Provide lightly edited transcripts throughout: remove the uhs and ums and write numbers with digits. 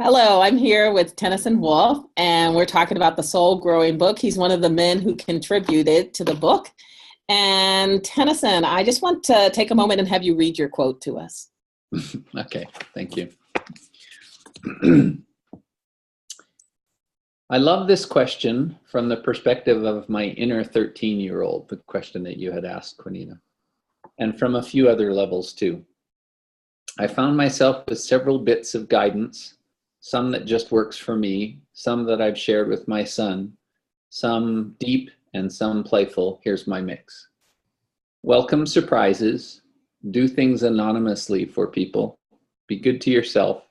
Hello, I'm here with Tenneson Woolf, and we're talking about the Soul Growing book. He's one of the men who contributed to the book. And Tennyson, I just want to take a moment and have you read your quote to us. Okay, thank you. I love this question from the perspective of my inner 13-year-old, the question that you had asked, Quanita, and from a few other levels too. I found myself with several bits of guidance, some that just works for me, some that I've shared with my son, some deep and some playful. Here's my mix. Welcome surprises. Do things anonymously for people. Be good to yourself.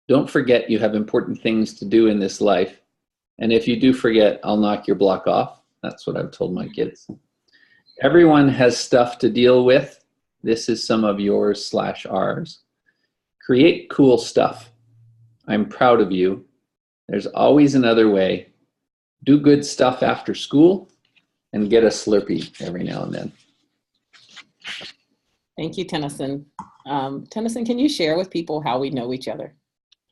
Don't forget you have important things to do in this life. And if you do forget, I'll knock your block off. That's what I've told my kids. Everyone has stuff to deal with. This is some of yours/ours. Create cool stuff. I'm proud of you. There's always another way. Do good stuff after school and get a Slurpee every now and then. Thank you, Tennyson. Tennyson, can you share with people how we know each other?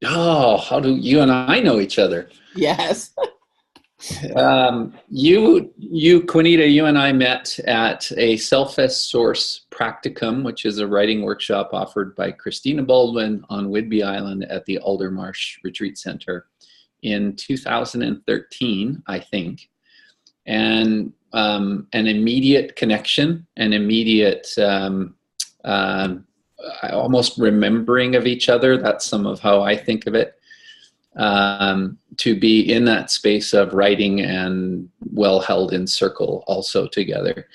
Oh, how do you and I know each other? Yes. Quanita, you and I met at a Self-As Source practicum, which is a writing workshop offered by Christina Baldwin on Whidbey Island at the Aldermarsh Retreat Center in 2013, I think. And an immediate connection, an immediate almost remembering of each other. That's some of how I think of it. To be in that space of writing and well held in circle also together.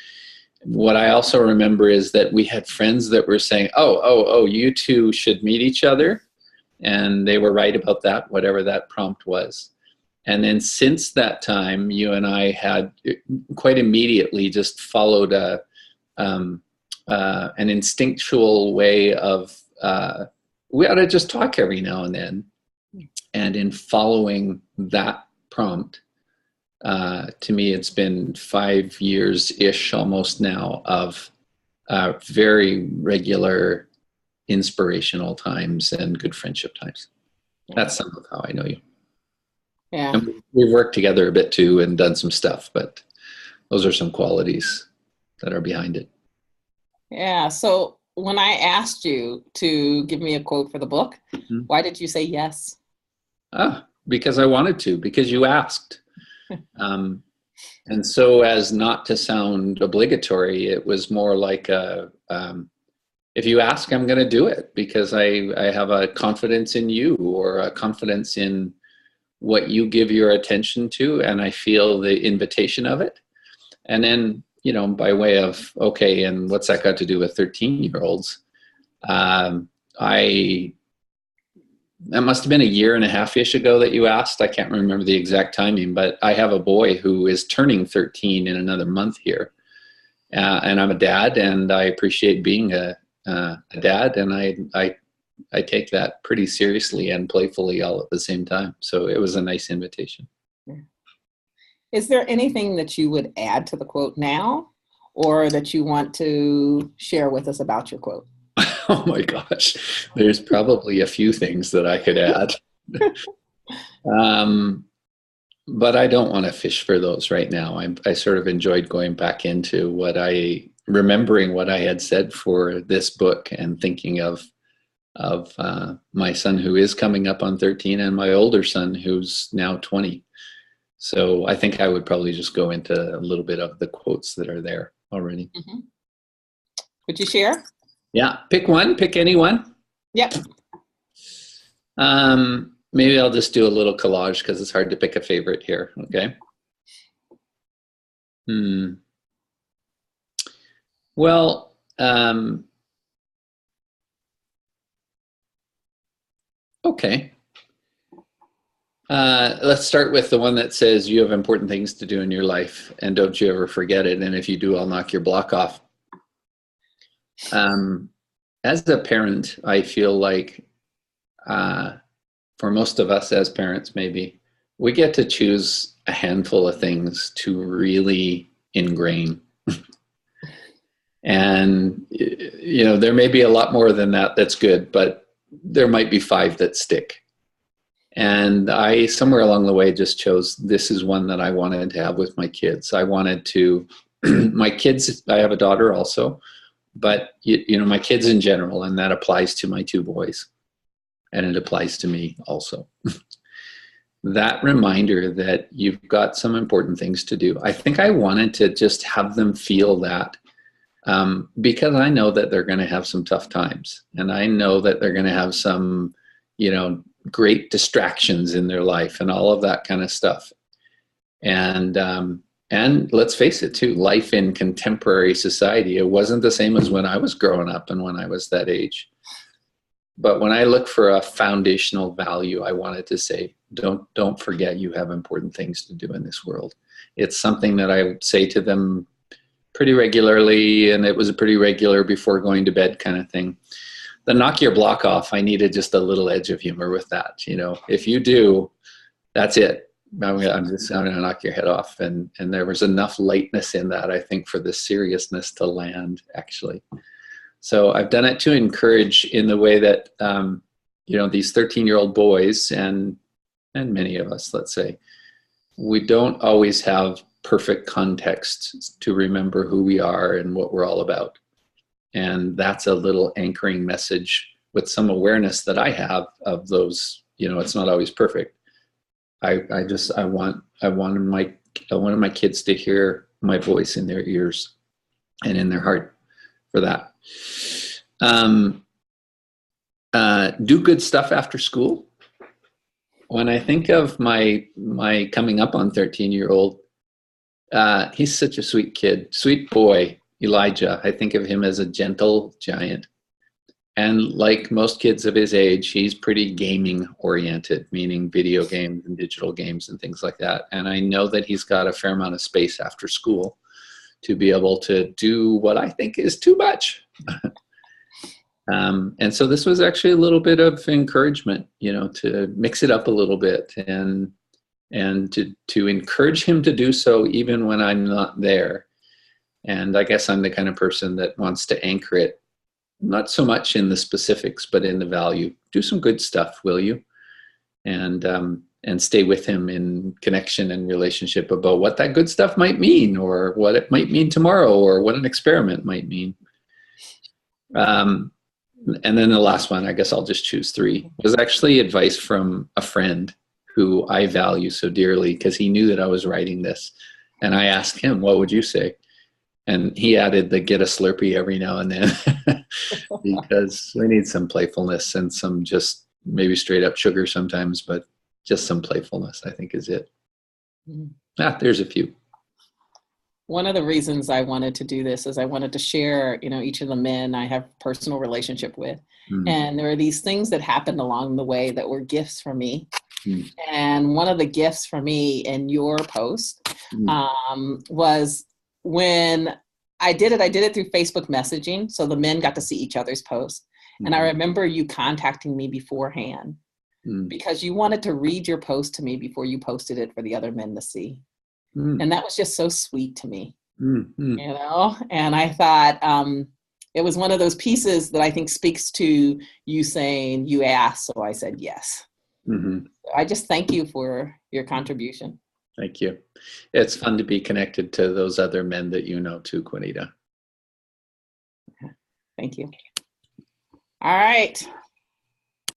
What I also remember is that we had friends that were saying, oh, you two should meet each other. And they were right about that, whatever that prompt was. And then since that time, you and I had quite immediately just followed an instinctual way of, we ought to just talk every now and then. And in following that prompt, to me, it's been 5 years-ish almost now of very regular inspirational times and good friendship times. That's some of how I know you. Yeah. And we've worked together a bit too and done some stuff, but those are some qualities that are behind it. Yeah. So when I asked you to give me a quote for the book, why did you say yes? Because I wanted to, because you asked. And so as not to sound obligatory, it was more like if you ask, I'm going to do it because I have a confidence in you or a confidence in what you give your attention to, and I feel the invitation of it. And then, by way of, okay, and what's that got to do with 13-year-olds? That must have been a year and a half-ish ago that you asked. I can't remember the exact timing, but I have a boy who is turning 13 in another month here. And I'm a dad, and I appreciate being a dad, and I take that pretty seriously and playfully all at the same time. So it was a nice invitation. Is there anything that you would add to the quote now, or that you want to share with us about your quote? Oh my gosh, there's probably a few things that I could add. But I don't want to fish for those right now. I sort of enjoyed going back into remembering what I had said for this book and thinking of my son who is coming up on 13 and my older son who's now 20. So I think I would probably just go into a little bit of the quotes that are there already. Mm-hmm. Would you share? Yeah, pick one, pick any one. Yep. Maybe I'll just do a little collage because it's hard to pick a favorite here, okay? Well, okay. Let's start with the one that says you have important things to do in your life and don't you ever forget it. And if you do, I'll knock your block off. As a parent, I feel like for most of us as parents, maybe, we get to choose a handful of things to really ingrain. And, there may be a lot more than that that's good, but there might be 5 that stick. And I, somewhere along the way, just chose this is one that I wanted to have with my kids. I wanted to, my kids, I have a daughter also, but you know, my kids in general, and that applies to my two boys, and it applies to me also. That reminder that you've got some important things to do. I think I wanted to just have them feel that, because I know that they're going to have some tough times, and I know that they're going to have some, you know, great distractions in their life and all of that kind of stuff. And let's face it too, life in contemporary society, it wasn't the same as when I was growing up and when I was that age. But when I look for a foundational value, I wanted to say, don't forget you have important things to do in this world. It's something that I say to them pretty regularly, and it was a pretty regular before going to bed kind of thing. The knock your block off, I needed just a little edge of humor with that. You know, if you do, that's it. I'm just going to knock your head off. And there was enough lightness in that, I think, for the seriousness to land, actually. So I've done it to encourage in the way that, you know, these 13-year-old boys and many of us, let's say, we don't always have perfect context to remember who we are and what we're all about. And that's a little anchoring message with some awareness that I have of those, you know, it's not always perfect. I wanted my kids to hear my voice in their ears and in their heart for that. Do good stuff after school. When I think of my coming up on 13-year-old, he's such a sweet kid, sweet boy. Elijah, I think of him as a gentle giant. And like most kids of his age, he's pretty gaming oriented, meaning video games and digital games and things like that. And I know that he's got a fair amount of space after school to be able to do what I think is too much. And so this was actually a little bit of encouragement, you know, to mix it up a little bit and to encourage him to do so even when I'm not there. And I guess I'm the kind of person that wants to anchor it, not so much in the specifics, but in the value. Do some good stuff, will you? And stay with him in connection and relationship about what that good stuff might mean, or what it might mean tomorrow, or what an experiment might mean. And then the last one, I guess I'll just choose 3, was actually advice from a friend who I value so dearly, because he knew that I was writing this. And I asked him, what would you say? And he added the get a Slurpee every now and then because we need some playfulness and some just maybe straight up sugar sometimes, but just some playfulness, I think, is it. There's a few. One of the reasons I wanted to do this is I wanted to share, you know, each of the men I have personal relationship with. And there are these things that happened along the way that were gifts for me. And one of the gifts for me in your post was when I did it through Facebook messaging. So the men got to see each other's posts. And I remember you contacting me beforehand because you wanted to read your post to me before you posted it for the other men to see. And that was just so sweet to me, you know? And I thought it was one of those pieces that I think speaks to you saying, you asked, so I said yes. I just thank you for your contribution. Thank you. It's fun to be connected to those other men that you know too, Quanita. Thank you. All right.